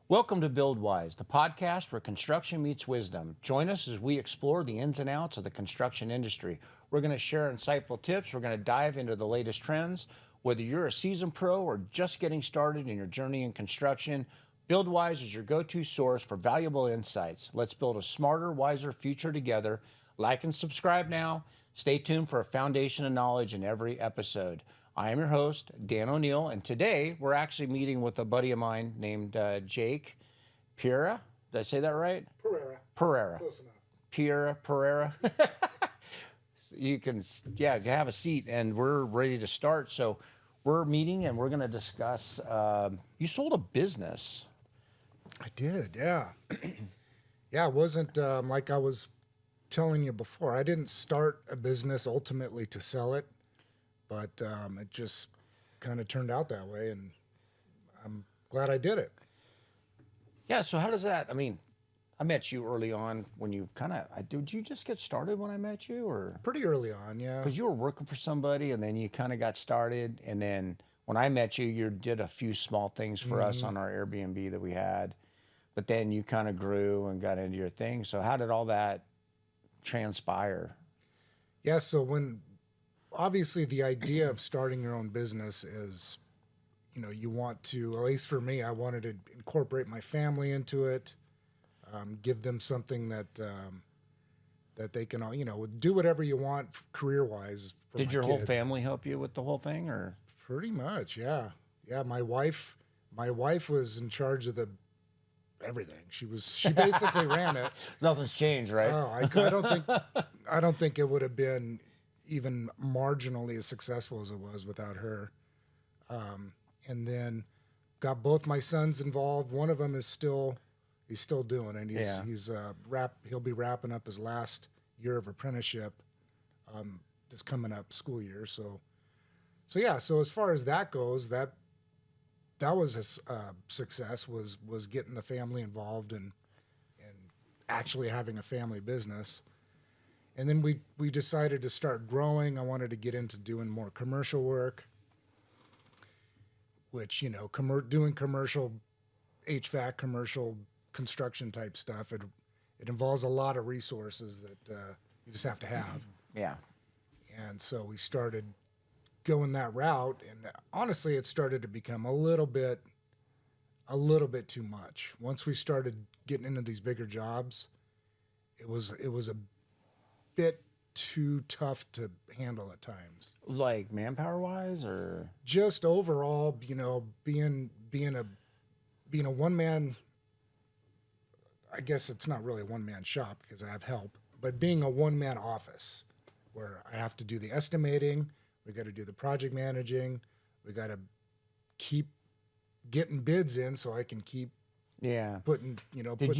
Welcome to Build Wise, the podcast where construction meets wisdom. Join us as we explore the ins and outs of the construction industry. We're going to share insightful tips. We're going to dive into the latest trends. Whether you're a seasoned pro or just getting started in your journey in construction, Build Wise is your go-to source for valuable insights. Let's build a smarter, wiser future together. Like and subscribe now. Stay tuned for a foundation of knowledge in every episode. I am your host, Dan O'Neill, and today we're actually meeting with a buddy of mine named Jake Pereira. Did I say that right? Pereira. Close enough. Pereira. You can, have a seat, and we're ready to start. So we're meeting, and we're going to discuss. You sold a business. I did, yeah. Yeah, it wasn't like I was telling you before. I didn't start a business ultimately to sell it, but it just kind of turned out that way, and I'm glad I did it. Yeah. So how does that? I mean, I met you early on when you did you just get started when I met you, or Pretty early on, yeah. because you were working for somebody and then you kind of got started, and then when I met you, you did a few small things for us on our Airbnb that we had, but then you kind of grew and got into your thing. So how did all that transpire? Yeah, so obviously the idea of starting your own business is, you want to, at least for me, I wanted to incorporate my family into it, give them something that they can, do whatever you want career-wise. Did your whole family help you with the whole thing, or? Pretty much, yeah. Yeah, my wife was in charge of everything. She basically ran it. Nothing's changed, right? Oh, I don't think it would have been even marginally as successful as it was without her. And then got both my sons involved. One of them he's still doing it. He'll be wrapping up his last year of apprenticeship this coming up school year. So as far as that goes, that was a success, was getting the family involved and actually having a family business. And then we decided to start growing. I wanted to get into doing more commercial work, which, doing commercial HVAC, commercial construction type stuff, it involves a lot of resources that you just have to have. Yeah. And so we started going that route, and honestly, it started to become a little bit too much. Once we started getting into these bigger jobs, it was a bit too tough to handle at times. Like manpower wise, or just overall, being a one man. I guess it's not really a one man shop because I have help, but being a one man office where I have to do the estimating, we got to do the project managing, we got to keep getting bids in so I can keep putting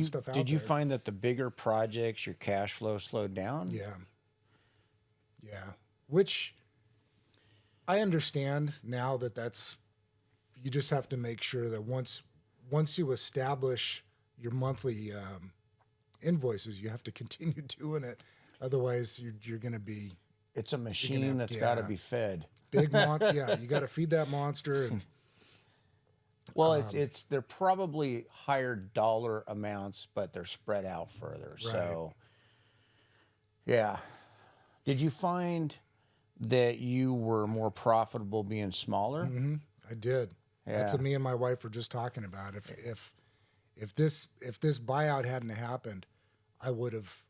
stuff out there. Did you find that the bigger projects, your cash flow slowed down? Yeah. Which I understand now that's, you just have to make sure that once you establish your monthly invoices, you have to continue doing it. Otherwise, you're going to be. It's a machine that's got to be fed. You got to feed that monster. And, well, they're probably higher dollar amounts, but they're spread out further. Right. So, yeah. Did you find that you were more profitable being smaller? Mm-hmm. I did. Yeah. That's what me and my wife were just talking about. If this buyout hadn't happened, I would have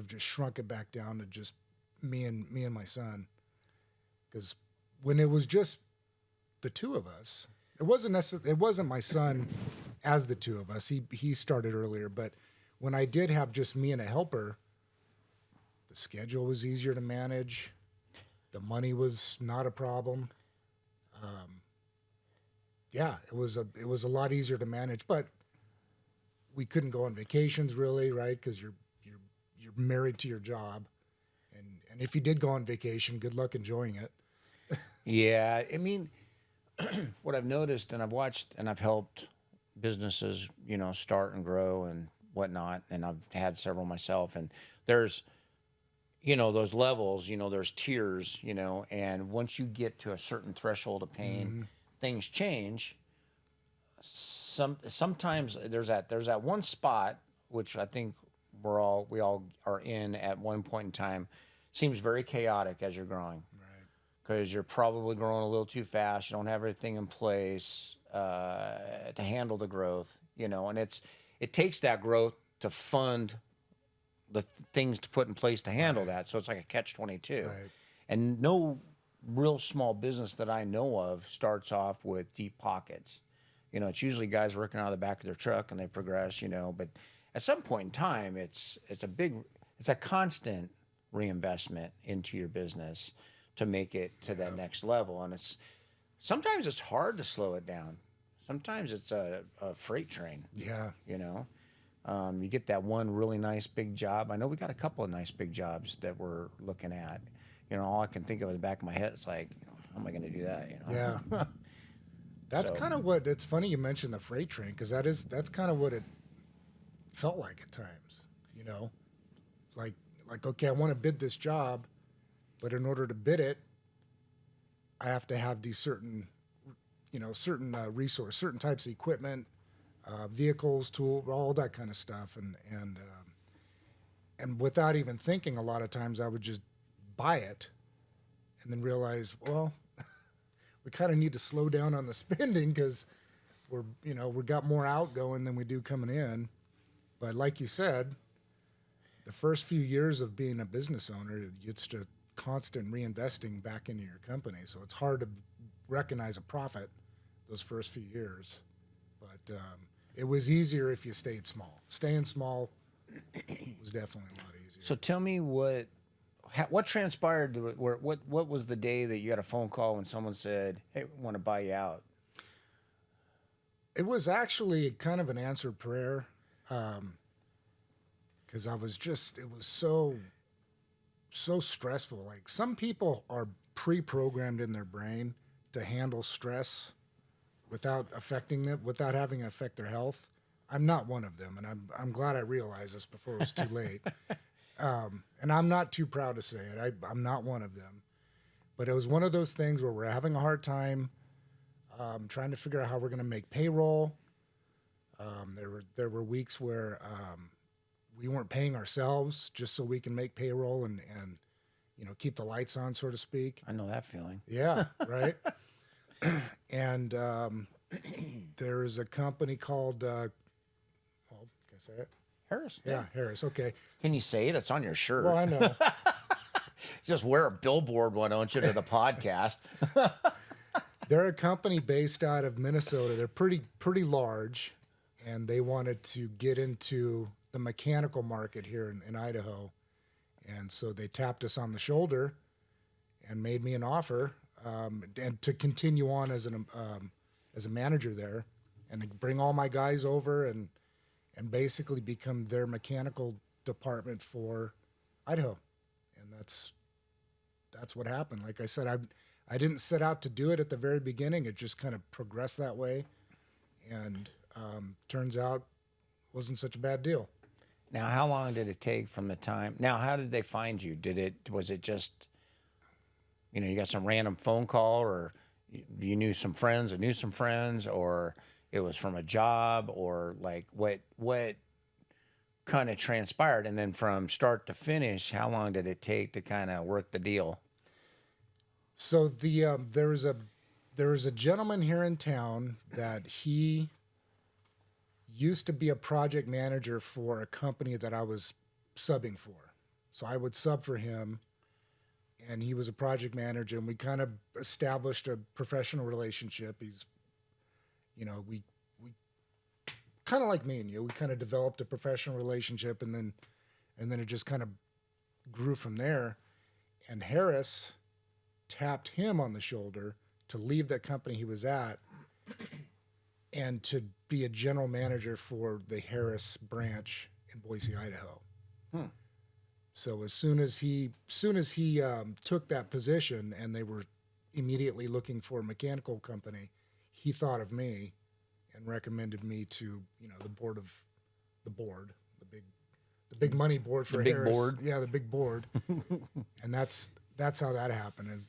just shrunk it back down to just me and my son. Because when it was just the two of us, it wasn't my son as the two of us. He started earlier, but when I did have just me and a helper, the schedule was easier to manage. The money was not a problem. It was a lot easier to manage, but we couldn't go on vacations really, right? Because you're married to your job, and if you did go on vacation, good luck enjoying it. Yeah, I mean, what I've noticed, and I've watched, and I've helped businesses, start and grow and whatnot, and I've had several myself, and there's, those levels, there's tiers, and once you get to a certain threshold of pain, things change. sometimes there's that one spot which I think we all are in at one point in time. Seems very chaotic as you're growing because you're probably growing a little too fast. You don't have everything in place to handle the growth, and it takes that growth to fund the things to put in place to handle that. So it's like a catch-22. Right. And no real small business that I know of starts off with deep pockets. It's usually guys working out of the back of their truck and they progress, but at some point in time, it's a constant reinvestment into your business to make it to that next level. And sometimes it's hard to slow it down. Sometimes it's a freight train. Yeah. You get that one really nice big job. I know we got a couple of nice big jobs that we're looking at. All I can think of in the back of my head is like, how am I going to do that? Yeah. That's kind of what, it's funny you mentioned the freight train, because that's kind of what it felt like at times, like, okay, I want to bid this job, but in order to bid it, I have to have these certain resource, certain types of equipment, vehicles, tool, all that kind of stuff. And without even thinking, a lot of times I would just buy it and then realize, well, we kind of need to slow down on the spending because we got more outgoing than we do coming in. But like you said, the first few years of being a business owner, it's just constant reinvesting back into your company. So it's hard to recognize a profit those first few years. But it was easier if you stayed small. Staying small was definitely a lot easier. So tell me what transpired. What was the day that you got a phone call when someone said, "Hey, we want to buy you out"? It was actually kind of an answered prayer, because it was so stressful. Like, some people are pre-programmed in their brain to handle stress without having it affect their health. I'm not one of them, and I'm glad I realized this before it was too late. And I'm not too proud to say it. I'm not one of them. But it was one of those things where we're having a hard time trying to figure out how we're going to make payroll. There were weeks where we weren't paying ourselves just so we can make payroll and keep the lights on, so to speak. I know that feeling. Yeah, right. And there is a company called, can I say it? Harris. Yeah, Harris. Okay. Can you say it? It's on your shirt. Well, I know. Just wear a billboard, why don't you, to the podcast? They're a company based out of Minnesota. They're pretty large, and they wanted to get into the mechanical market here in Idaho. And so they tapped us on the shoulder and made me an offer, and to continue on as a manager there, and to bring all my guys over and basically become their mechanical department for Idaho. And that's what happened. Like I said, I didn't set out to do it at the very beginning. It just kind of progressed that way, and turns out wasn't such a bad deal. Now, how long did it take from the time? Now, how did they find you? Was it just, you got some random phone call, or you knew some friends that knew some friends, or it was from a job, or like what kind of transpired? And then from start to finish, how long did it take to kind of work the deal? So there was a gentleman here in town that he used to be a project manager for a company that I was subbing for. So I would sub for him, and he was a project manager, and we kind of established a professional relationship. We kind of like me and you, we kind of developed a professional relationship, and then it just kind of grew from there. And Harris tapped him on the shoulder to leave that company he was at and to be a general manager for the Harris branch in Boise, Idaho. So as soon as he took that position, and they were immediately looking for a mechanical company, he thought of me and recommended me to the big money board for the big Harris. Board. Yeah, the big board. And that's how that happened.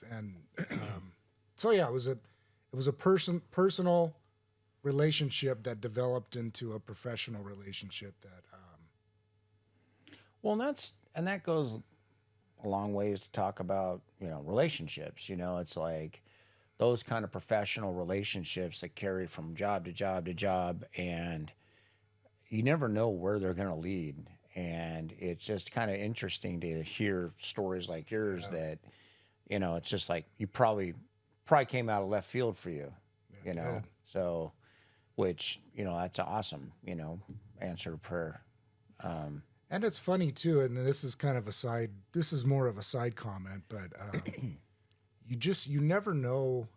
So yeah, it was a personal relationship that developed into a professional relationship that Well, and that goes a long ways to talk about, relationships. It's like those kind of professional relationships that carry from job to job to job, and you never know where they're going to lead. And it's just kind of interesting to hear stories like yours that, it's just like you probably came out of left field for you, you know. did. So, which, that's awesome, answer to prayer. and it's funny too, and this is kind of a side, this is more of a side comment, but you never know,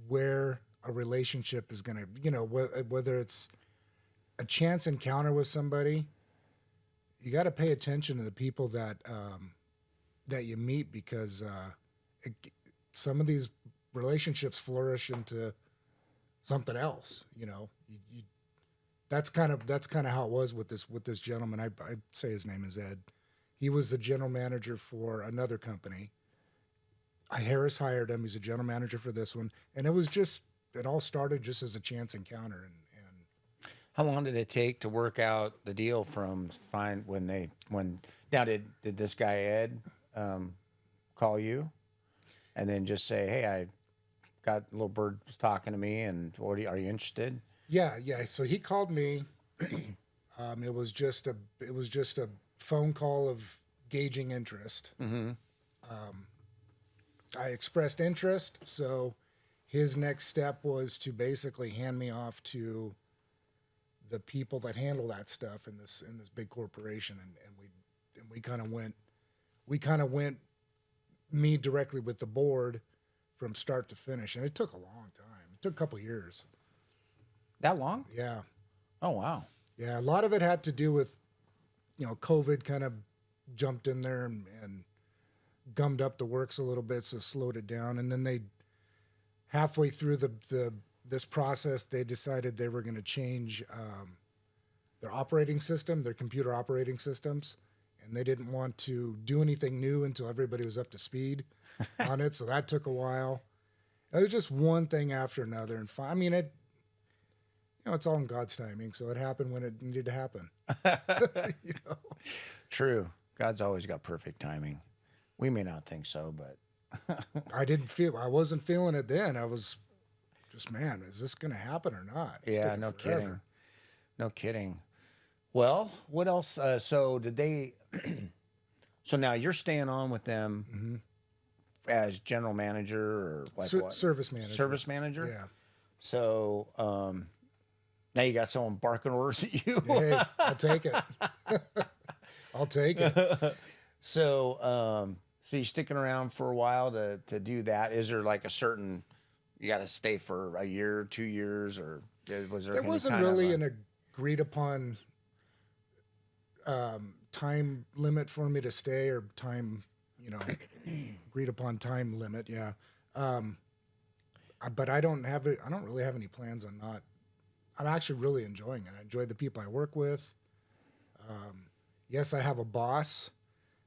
where a relationship is going to, whether it's a chance encounter with somebody. You got to pay attention to the people that you meet, because it, some of these relationships flourish into something else. That's kind of how it was with this gentleman. I say his name is Ed. He was the general manager for another company. Harris hired him. He's a general manager for this one, and it all started just as a chance encounter. And How long did it take to work out the deal from now did this guy Ed call you and then just say, hey, I got a little bird was talking to me, and are you interested? yeah. So he called me. It was just a phone call of gauging interest. Mm-hmm. I expressed interest, so his next step was to basically hand me off to the people that handle that stuff in this big corporation, and we kind of went me directly with the board from start to finish, and it took a long time. It took a couple years. That long? Yeah, Oh, wow. yeah. A lot of it had to do with COVID kind of jumped in there and gummed up the works a little bit, so slowed it down. And then they halfway through this process, they decided they were going to change their operating system, their computer operating systems, and they didn't want to do anything new until everybody was up to speed on it. So that took a while. It was just one thing after another, and I mean it. It's all in God's timing, so it happened when it needed to happen. True. God's always got perfect timing. We may not think so, but I wasn't feeling it then. I was just, man, is this going to happen or not? It's yeah, taking no forever. kidding. No kidding. Well, what else? So did they? So now you're staying on with them as general manager or like what? Service manager. Service manager. Yeah. So now you got someone barking orders at you. Hey, I'll take it. I'll take it. So so you're sticking around for a while to do that. Is there like a certain you got to stay for a year, 2 years, or was there? There any wasn't kind of really a- an agreed upon time limit for me to stay, or time, agreed upon time limit. Yeah. But I don't really have any plans on not. I'm actually really enjoying it. I enjoy the people I work with. Yes, I have a boss,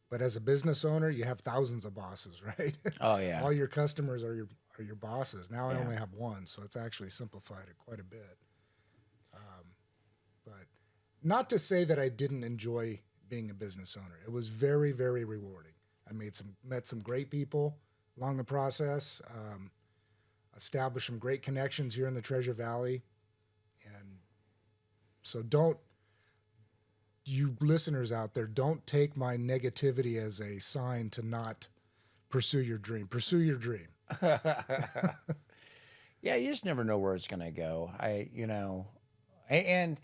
but as a business owner, you have thousands of bosses, right? Oh yeah. All your customers are your bosses. Now I Yeah. only have one, so it's actually simplified it quite a bit. But not to say that I didn't enjoy being a business owner. It was very, very rewarding. I met some great people along the process. Established some great connections here in the Treasure Valley, and so you listeners out there, don't take my negativity as a sign to not pursue your dream. Pursue your dream. Yeah, you just never know where it's going to go. And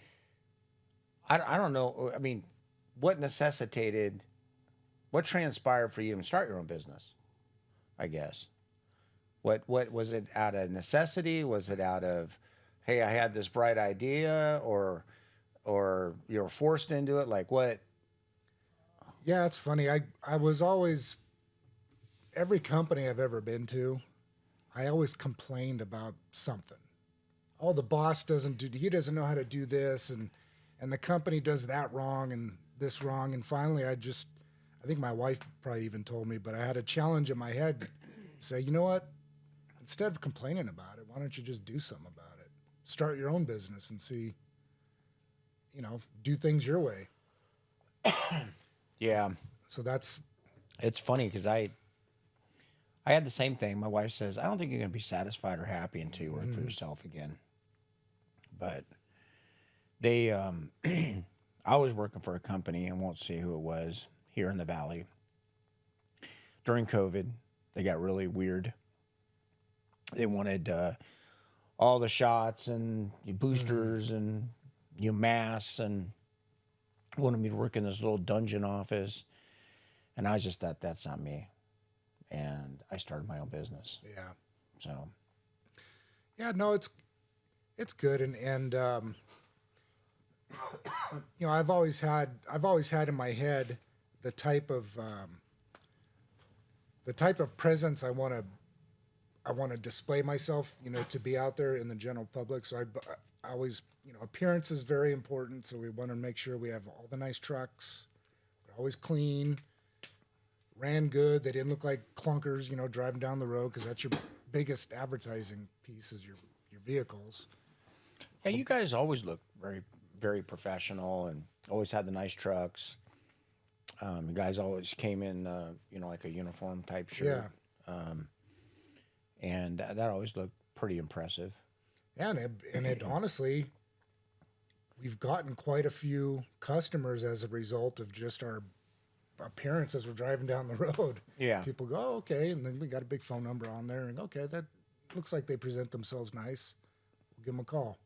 I don't know. I mean, what transpired for you to start your own business? I guess. What was it out of necessity? Was it out of, hey, I had this bright idea, or you were forced into it? Like what? Yeah, it's funny. I was always, every company I've ever been to, I always complained about something. Oh, the boss he doesn't know how to do this, and the company does that wrong and this wrong. And finally, I think my wife probably even told me, but I had a challenge in my head, say, you know what? Instead of complaining about it, why don't you just do something about it? Start your own business and see, do things your way. Yeah. So that's, It's funny because I had the same thing. My wife says, I don't think you're going to be satisfied or happy until you work for yourself again. But they, I was working for a company, I won't say who it was, here in the Valley. During COVID, they got really weird. They wanted all the shots and boosters and masks, and wanted me to work in this little dungeon office. And I just thought, that's not me. And I started my own business. yeah. So, Yeah, no, it's good. And I've always had in my head the type of presence I want to display myself, to be out there in the general public. So I always, appearance is very important. So we want to make sure we have all the nice trucks, they're always clean, ran good. They didn't look like clunkers, driving down the road, because that's your biggest advertising piece is your vehicles. yeah, you guys always look very, very professional and always had the nice trucks. You guys always came in, like a uniform type shirt. Yeah. And that always looked pretty impressive. Yeah, and it honestly, we've gotten quite a few customers as a result of just our appearance as we're driving down the road. Yeah. People go, oh, okay, and then we got a big phone number on there, and okay, that looks like they present themselves nice. We'll give them a call.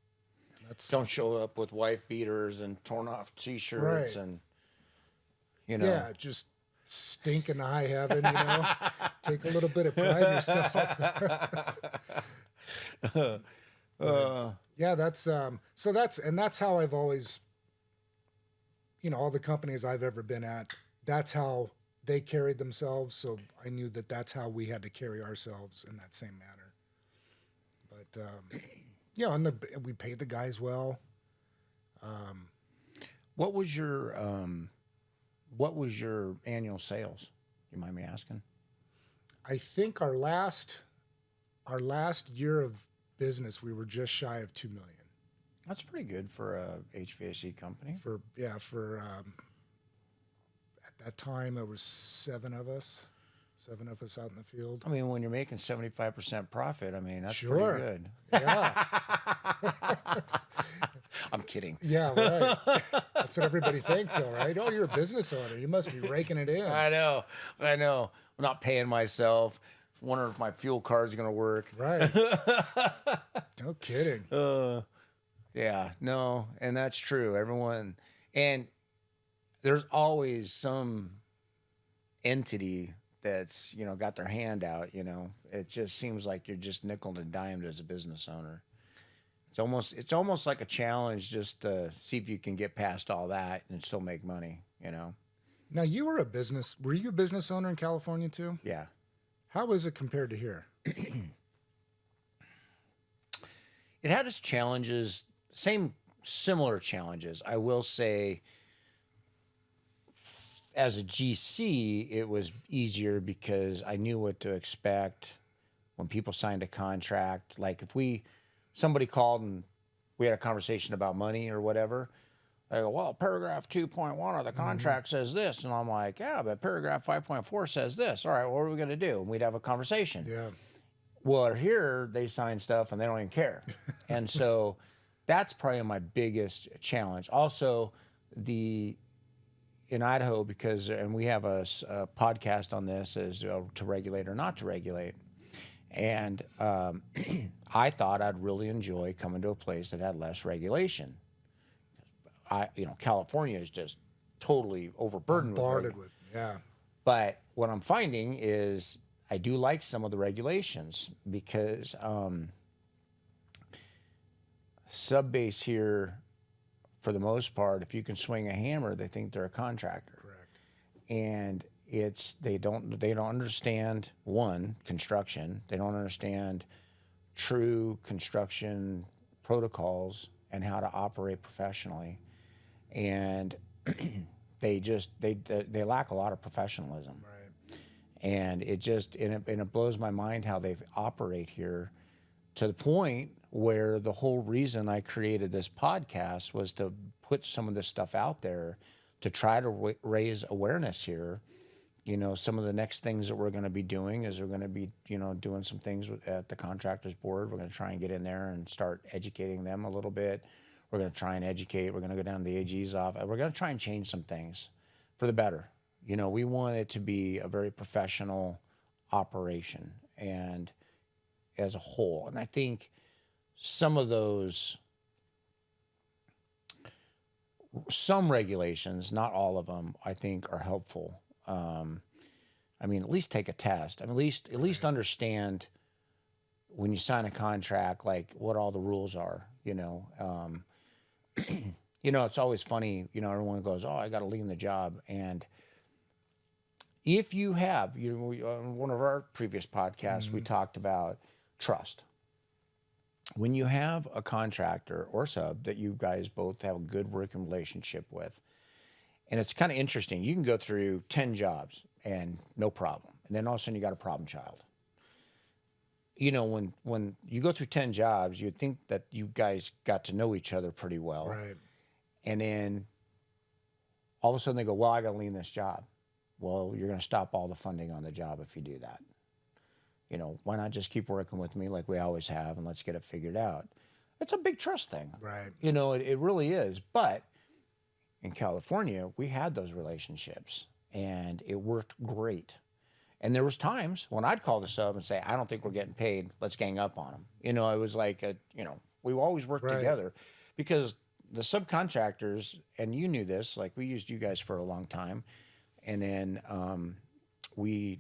And that's Don't show up with wife beaters and torn off T-shirts Right. and, yeah, just stink in high heaven. Take a little bit of pride in yourself. Yeah, that's that's how I've always, all the companies I've ever been at, that's how they carried themselves. So I knew that that's how we had to carry ourselves in that same manner. But and we paid the guys well. What was your annual sales? You mind me asking? I think our last year of business, we were just shy of 2 million. That's pretty good for a HVAC company. At that time it was seven of us out in the field. I mean, when you're making 75% profit, I mean, that's Sure. pretty good. Yeah. I'm kidding. Yeah, right. That's what everybody thinks, though, right? Oh, you're a business owner. You must be raking it in. I know. I'm not paying myself. Wondering if my fuel card's going to work. Right. No kidding. Yeah, no, and that's true. Everyone, and there's always some entity that's, got their hand out, It just seems like you're just nickel and dimed as a business owner. It's almost like a challenge just to see if you can get past all that and still make money, Now, were you a business owner in California too? Yeah. How is it compared to here? It had its challenges, similar challenges. I will say, as a GC, it was easier because I knew what to expect when people signed a contract. Like if somebody called and we had a conversation about money or whatever, they go, well, paragraph 2.1 of the contract says this. And I'm like, yeah, but paragraph 5.4 says this. All right, what are we going to do? And we'd have a conversation. Yeah. Well, here they sign stuff and they don't even care. And so that's probably my biggest challenge. Also, in Idaho, and we have a podcast on this, is to regulate or not to regulate. And I thought I'd really enjoy coming to a place that had less regulation. California is just totally overburdened with. Yeah. But what I'm finding is I do like some of the regulations because sub-base here, for the most part, if you can swing a hammer, they think they're a contractor. Correct. And they don't understand, one, construction. They don't understand true construction protocols and how to operate professionally. And they lack a lot of professionalism. Right. And it blows my mind how they operate here to the point where the whole reason I created this podcast was to put some of this stuff out there to try to raise awareness here. You know, some of the next things that we're going to be doing is we're going to be, doing some things at the contractors board. We're going to try and get in there and start educating them a little bit. We're going to try and educate. We're going to go down to the AG's office. We're going to try and change some things for the better. You know, we want it to be a very professional operation and as a whole. And I think some regulations, not all of them, I think are helpful. I mean, at least take a test. I mean, at least understand when you sign a contract, like what all the rules are, it's always funny, everyone goes, oh, I got to leave the job. And if you have, on one of our previous podcasts, we talked about trust. When you have a contractor or sub that you guys both have a good working relationship with, and it's kind of interesting, you can go through 10 jobs and no problem. And then all of a sudden you got a problem child. When you go through 10 jobs, you'd think that you guys got to know each other pretty well. Right. And then all of a sudden they go, well, I got to leave this job. Well, you're going to stop all the funding on the job if you do that. Why not just keep working with me like we always have and let's get it figured out? It's a big trust thing. Right. It really is. But in California, we had those relationships and it worked great. And there was times when I'd call the sub and say, I don't think we're getting paid. Let's gang up on them. It was like, we always worked together because the subcontractors, and you knew this, like we used you guys for a long time. And then we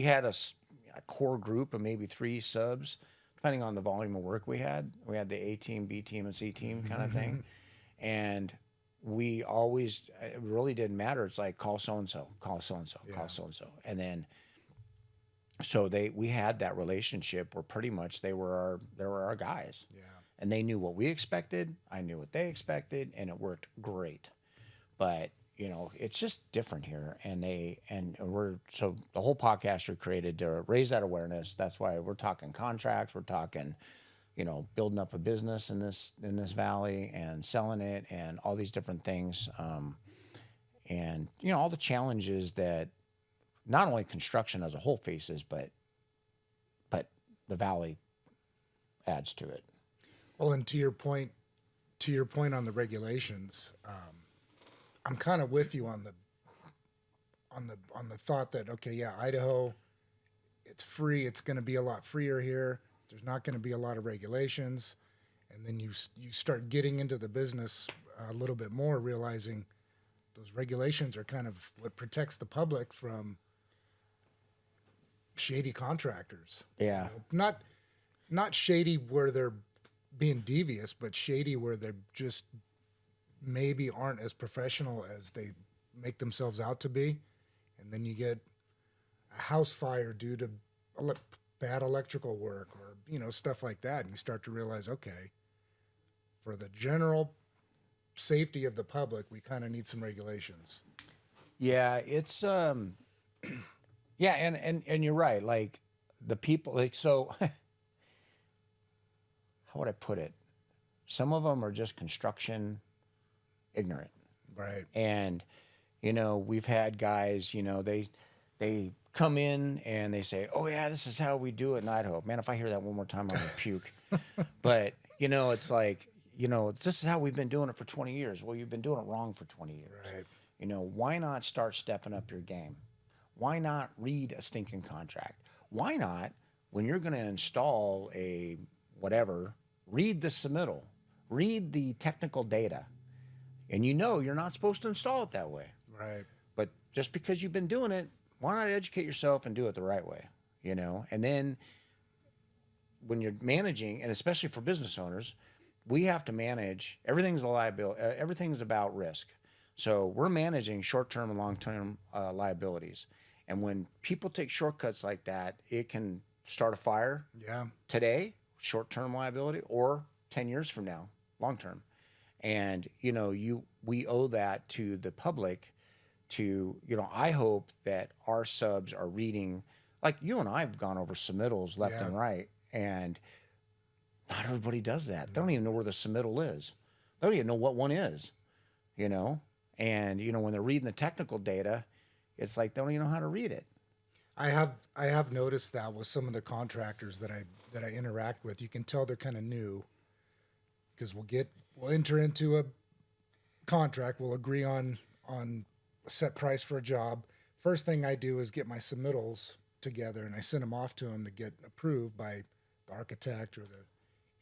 had a core group of maybe 3 subs, depending on the volume of work we had. We had the A team, B team, and C team kind of thing. And we always, it really didn't matter. It's like, call so-and-so, call so-and-so, call so-and-so. And then, so we had that relationship where pretty much they were our guys. Yeah. And they knew what we expected. I knew what they expected, and it worked great. But it's just different here, so the whole podcast are created to raise that awareness. That's why we're talking contracts, we're talking, building up a business in this valley and selling it and all these different things, and all the challenges that not only construction as a whole faces, but the valley adds to it. Well, and to your point on the regulations. I'm kind of with you on the thought that, okay, yeah, Idaho, it's free. It's going to be a lot freer here. There's not going to be a lot of regulations. And then you start getting into the business a little bit more, realizing those regulations are kind of what protects the public from shady contractors. Yeah. Not shady where they're being devious, but shady where they're just maybe aren't as professional as they make themselves out to be. And then you get a house fire due to bad electrical work or, stuff like that. And you start to realize, okay, for the general safety of the public, we kind of need some regulations. Yeah, it's, yeah. And you're right. Like the people, like, so how would I put it? Some of them are just construction ignorant. Right. And, we've had guys, they come in and they say, oh yeah, this is how we do it in Idaho. Man, if I hear that one more time, I'm gonna puke. But, it's like, this is how we've been doing it for 20 years. Well, you've been doing it wrong for 20 years. Right. Why not start stepping up your game? Why not read a stinking contract? Why not, when you're going to install a whatever, read the submittal, read the technical data. And you're not supposed to install it that way. Right. But just because you've been doing it, why not educate yourself and do it the right way? And then when you're managing, and especially for business owners, we have to manage, everything's a liability, everything's about risk. So we're managing short-term and long-term liabilities. And when people take shortcuts like that, it can start a fire. Yeah. Today, short-term liability, or 10 years from now, long-term. And, we owe that to the public to, I hope that our subs are reading like you and I have gone over submittals left Yeah. and right, and not everybody does that. They don't even know where the submittal is. They don't even know what one is, you know? And, you know, when they're reading the technical data, it's like they don't even know how to read it. I have noticed that with some of the contractors that I interact with. You can tell they're kind of new because we'll enter into a contract, we'll agree on a set price for a job. First thing I do is get my submittals together and I send them off to them to get approved by the architect or the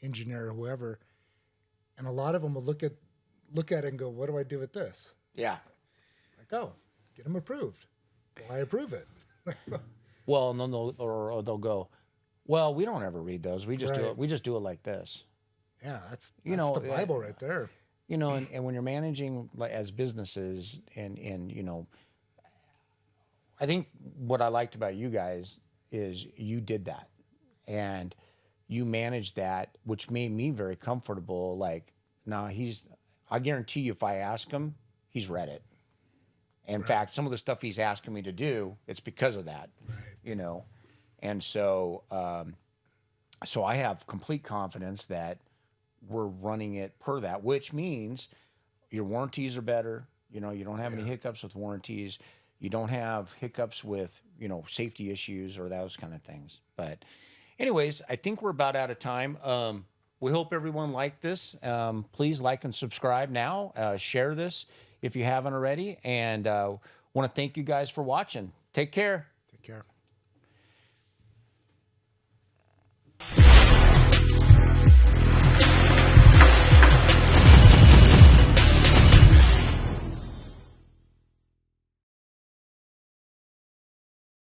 engineer or whoever. And a lot of them will look at it and go, "What do I do with this?" Yeah. Like, "Oh, get them approved." Well, I approve it. Well, and then they'll go, "Well, we don't ever read those. We just do Right. it. We just do it like this." Yeah, that's You know, the Bible right there. You know, and when you're managing like as businesses and you know, I think what I liked about you guys is you did that and you managed that, which made me very comfortable. Like, now I guarantee you if I ask him, he's read it. In fact, some of the stuff he's asking me to do, it's because of that, you know? And so, so I have complete confidence that we're running it per that, which means your warranties are better. You know, you don't have any hiccups with warranties. You don't have hiccups with, you know, safety issues or those kind of things. But anyways, I think we're about out of time. We hope everyone liked this. Please like and subscribe now. Share this if you haven't already. And want to thank you guys for watching. Take care. Take care.